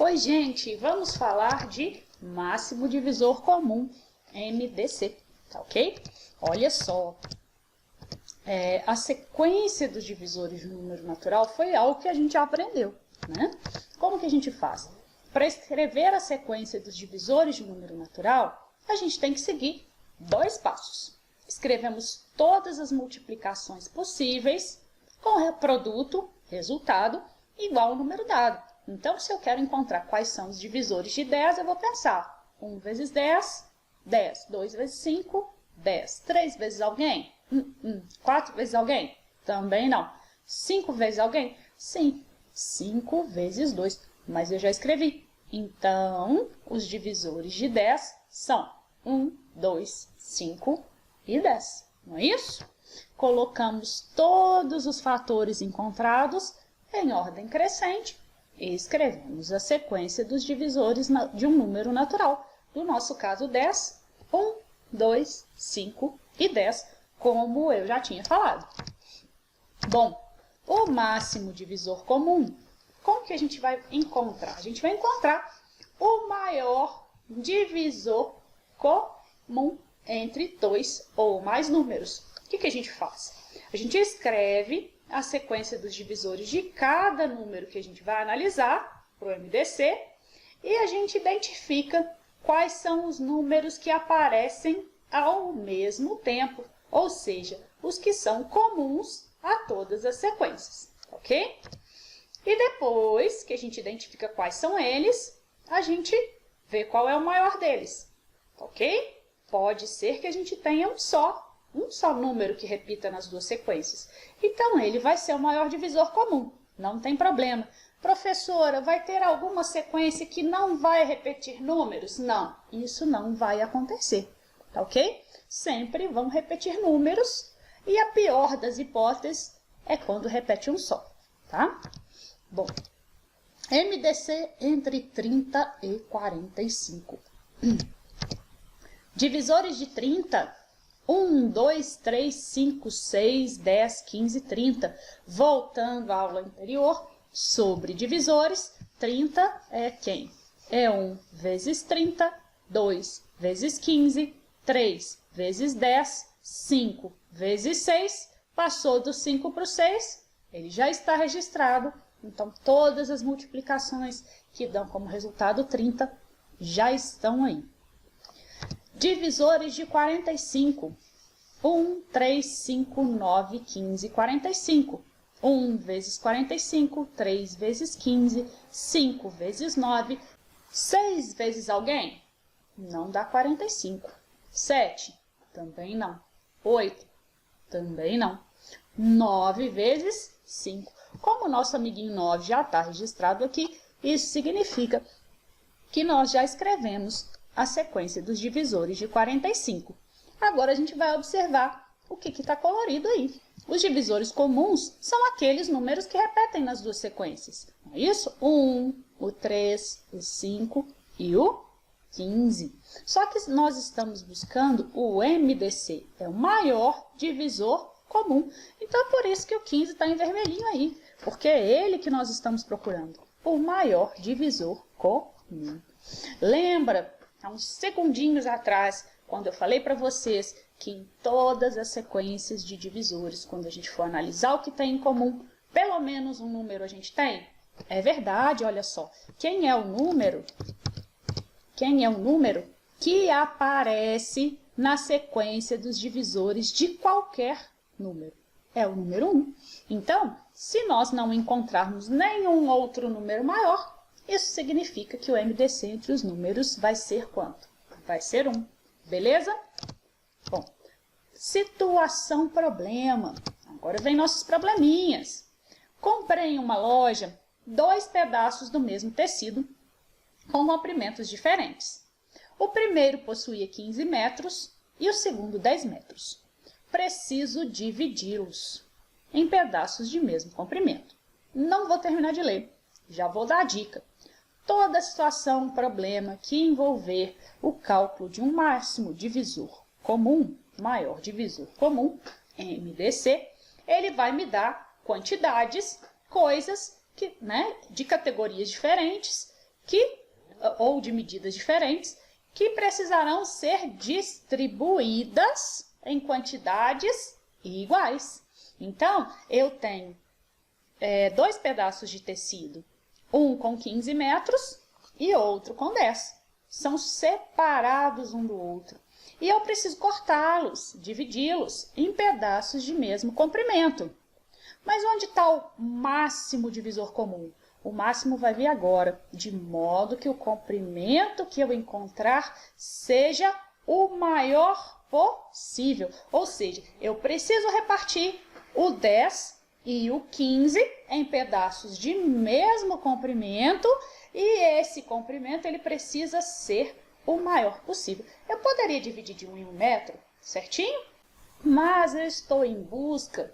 Oi, gente, vamos falar de máximo divisor comum, MDC, tá ok? Olha só, a sequência dos divisores do número natural foi algo que a gente já aprendeu, né? Como que a gente faz? Para escrever a sequência dos divisores de número natural, a gente tem que seguir dois passos. Escrevemos todas as multiplicações possíveis com o produto, resultado, igual ao número dado. Então, se eu quero encontrar quais são os divisores de 10, eu vou pensar 1 vezes 10, 10. 2 vezes 5, 10. 3 vezes alguém? 4 vezes alguém? Também não. 5 vezes alguém? Sim. 5 vezes 2. Mas eu já escrevi. Então, os divisores de 10 são 1, 2, 5 e 10. Não é isso? Colocamos todos os fatores encontrados em ordem crescente e escrevemos a sequência dos divisores de um número natural. No nosso caso, 10, 1, 2, 5 e 10, como eu já tinha falado. Bom, o máximo divisor comum, como que a gente vai encontrar? A gente vai encontrar o maior divisor comum entre dois ou mais números. O que a gente faz? A gente escreve a sequência dos divisores de cada número que a gente vai analisar para o MDC e a gente identifica quais são os números que aparecem ao mesmo tempo, ou seja, os que são comuns a todas as sequências, ok? E depois que a gente identifica quais são eles, a gente vê qual é o maior deles, ok? Pode ser que a gente tenha um só número que repita nas duas sequências. Então, ele vai ser o maior divisor comum. Não tem problema. Professora, vai ter alguma sequência que não vai repetir números? Não, isso não vai acontecer, tá ok? Sempre vão repetir números e a pior das hipóteses é quando repete um só, tá? Bom, MDC entre 30 e 45. Divisores de 30, 1, 2, 3, 5, 6, 10, 15, 30. Voltando à aula anterior sobre divisores, 30 é quem? É 1 vezes 30, 2 vezes 15, 3 vezes 10, 5 vezes 6. Passou do 5 para o 6, ele já está registrado. Então, todas as multiplicações que dão como resultado 30 já estão aí. Divisores de 45. 1, 3, 5, 9, 15, 45. 1 vezes 45, 3 vezes 15, 5 vezes 9. 6 vezes alguém? Não dá 45. 7? Também não. 8? Também não. 9 vezes 5. Como o nosso amiguinho 9 já está registrado aqui, isso significa que nós já escrevemos a sequência dos divisores de 45. Agora a gente vai observar o que está colorido aí. Os divisores comuns são aqueles números que repetem nas duas sequências. Não é isso? O 1, o 3, o 5 e o 15. Só que nós estamos buscando o MDC, é o maior divisor comum. Então é por isso que o 15 está em vermelhinho aí, porque é ele que nós estamos procurando, o maior divisor comum. Lembra? Há uns segundinhos atrás, quando eu falei para vocês que em todas as sequências de divisores, quando a gente for analisar o que tem em comum, pelo menos um número a gente tem? É verdade, olha só. Quem é o número que aparece na sequência dos divisores de qualquer número? É o número 1. Então, se nós não encontrarmos nenhum outro número maior, isso significa que o MDC entre os números vai ser quanto? Vai ser 1. Beleza? Bom, situação problema. Agora vem nossos probleminhas. Comprei em uma loja 2 pedaços do mesmo tecido com comprimentos diferentes. O primeiro possuía 15 metros e o segundo 10 metros. Preciso dividi-los em pedaços de mesmo comprimento. Não vou terminar de ler, já vou dar a dica. Toda situação, problema que envolver o cálculo de um máximo divisor comum, maior divisor comum, MDC, ele vai me dar quantidades, coisas que, de categorias diferentes ou de medidas diferentes, que precisarão ser distribuídas em quantidades iguais. Então, eu tenho dois pedaços de tecido, um com 15 metros e outro com 10. São separados um do outro. E eu preciso cortá-los, dividi-los em pedaços de mesmo comprimento. Mas onde está o máximo divisor comum? O máximo vai vir agora, de modo que o comprimento que eu encontrar seja o maior possível. Ou seja, eu preciso repartir o 10 e o 15 em pedaços de mesmo comprimento, e esse comprimento ele precisa ser o maior possível. Eu poderia dividir de 1 em 1 metro, certinho? Mas eu estou em busca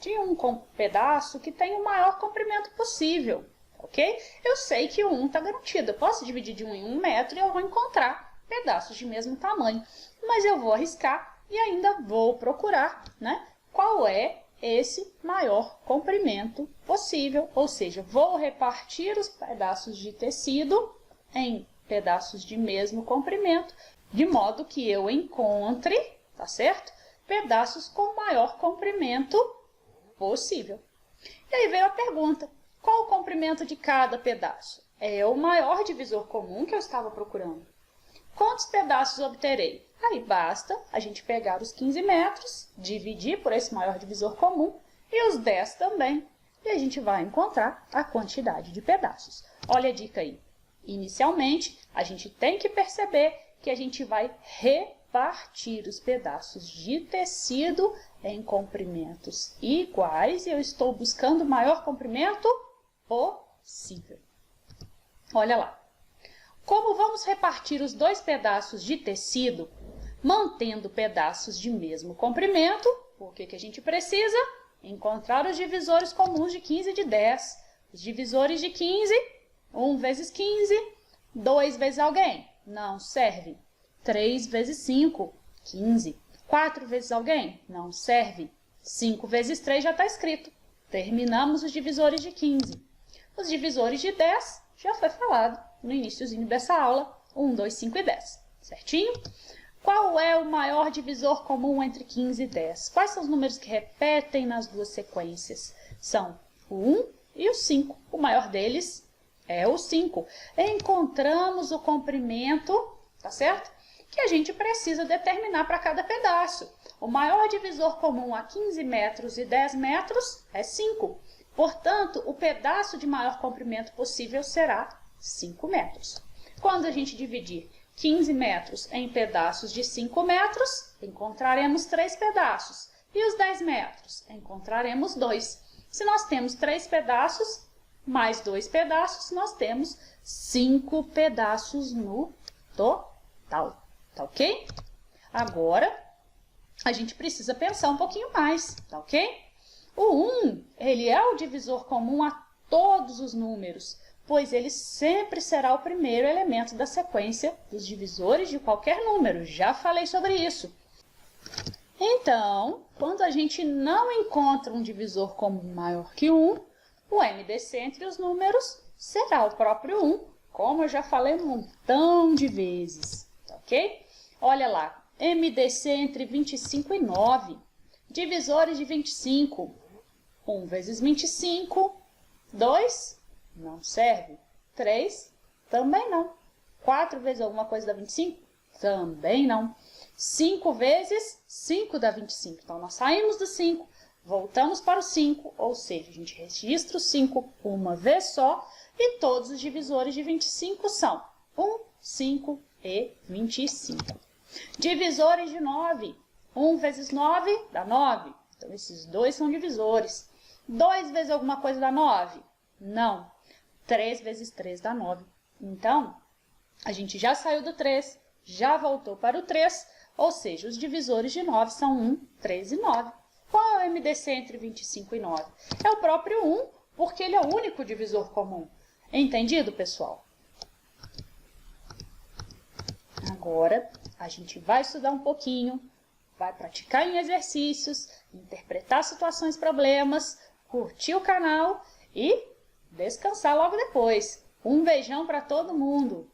de um pedaço que tenha o maior comprimento possível, ok? Eu sei que o 1 está garantido. Eu posso dividir de 1 em 1 metro e eu vou encontrar pedaços de mesmo tamanho. Mas eu vou arriscar e ainda vou procurar, né, qual é esse maior comprimento possível. Ou seja, vou repartir os pedaços de tecido em pedaços de mesmo comprimento, de modo que eu encontre, tá certo? Pedaços com maior comprimento possível. E aí veio a pergunta: qual o comprimento de cada pedaço? É o maior divisor comum que eu estava procurando. Quantos pedaços obterei? Aí basta a gente pegar os 15 metros, dividir por esse maior divisor comum e os 10 também. E a gente vai encontrar a quantidade de pedaços. Olha a dica aí. Inicialmente, a gente tem que perceber que a gente vai repartir os pedaços de tecido em comprimentos iguais e eu estou buscando o maior comprimento possível. Olha lá. Como vamos repartir os dois pedaços de tecido, mantendo pedaços de mesmo comprimento, o que a gente precisa? Encontrar os divisores comuns de 15 e de 10. Os divisores de 15, 1 vezes 15, 2 vezes alguém, não serve. 3 vezes 5, 15. 4 vezes alguém, não serve. 5 vezes 3 já está escrito. Terminamos os divisores de 15. Os divisores de 10 já foi falado no iniciozinho dessa aula. 1, 2, 5 e 10. Certinho? Qual é o maior divisor comum entre 15 e 10? Quais são os números que repetem nas duas sequências? São o 1 e o 5. O maior deles é o 5. Encontramos o comprimento, tá certo? Que a gente precisa determinar para cada pedaço. O maior divisor comum a 15 metros e 10 metros é 5. Portanto, o pedaço de maior comprimento possível será 5 metros. Quando a gente dividir 15 metros em pedaços de 5 metros, encontraremos 3 pedaços. E os 10 metros? Encontraremos 2. Se nós temos 3 pedaços, mais 2 pedaços, nós temos 5 pedaços no total. Tá ok? Agora, a gente precisa pensar um pouquinho mais, tá ok? O 1, ele é o divisor comum a todos os números, pois ele sempre será o primeiro elemento da sequência dos divisores de qualquer número. Já falei sobre isso. Então, quando a gente não encontra um divisor comum maior que 1, o MDC entre os números será o próprio 1, como eu já falei um montão de vezes, tá ok? Olha lá, MDC entre 25 e 9, divisores de 25, 1 vezes 25, 2, não serve, 3, também não, 4 vezes alguma coisa dá 25, também não, 5 vezes 5 dá 25, então nós saímos do 5, voltamos para o 5, ou seja, a gente registra o 5 uma vez só, e todos os divisores de 25 são 1, 5 e 25. Divisores de 9, 1 vezes 9 dá 9, então esses dois são divisores. 2 vezes alguma coisa dá 9? Não. 3 vezes 3 dá 9. Então, a gente já saiu do 3, já voltou para o 3, ou seja, os divisores de 9 são 1, 3 e 9. Qual é o MDC entre 25 e 9? É o próprio 1, porque ele é o único divisor comum. Entendido, pessoal? Agora, a gente vai estudar um pouquinho, vai praticar em exercícios, interpretar situações, problemas, curtir o canal e descansar logo depois. Um beijão para todo mundo!